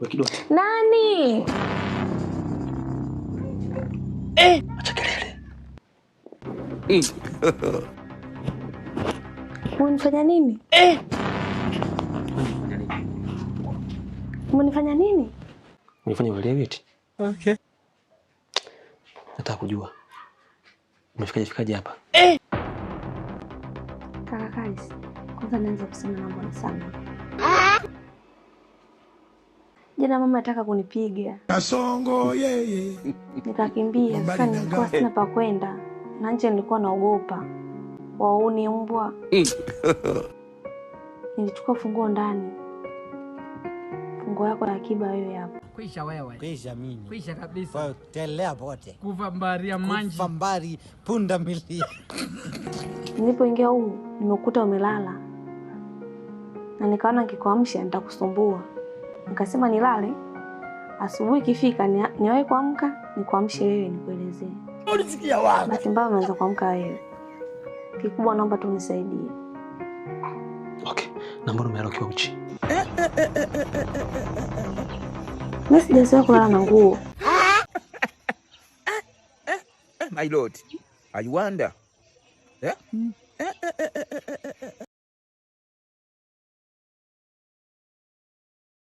Kidoti. Nani? Acha kelele. Unanifanya nini? Unanifanya nini? Unifanya uelewe eti? Okay. Nataka kujua. Umefikaje hapa? Kaka Kaisi, kwanza naanza kusema naomba sana. Jana mama anataka kunipiga. Kasongo yeye. Nikakimbia, sasa nilikuwa sina pa kwenda. Na nje nilikuwa naogopa. Wauni mbwa. Nilichukua funguo ndani. Funguo yako ya akiba wewe hapa. Kwisha wewe. Kwisha mimi. Kwisha kabisa. Kwa telea pote. Kuvambaria manji. Kuvambari punda milia. Nilipoingia huko nimekuta umelala. Na nikaona nikikuamsha nitakusumbua. Nikasema nilale. Asubuhi ikifika niwahi kuamka, nikuamshe wewe nikuelezee. Ulisikia wapi? Basi mbaya umeanza kuamka wewe. Kikubwa naomba tu unisaidie. Okay. Na mbona umelala ukiwa uchi? Mimi sijazoea kulala na nguo. My lord, I wonder.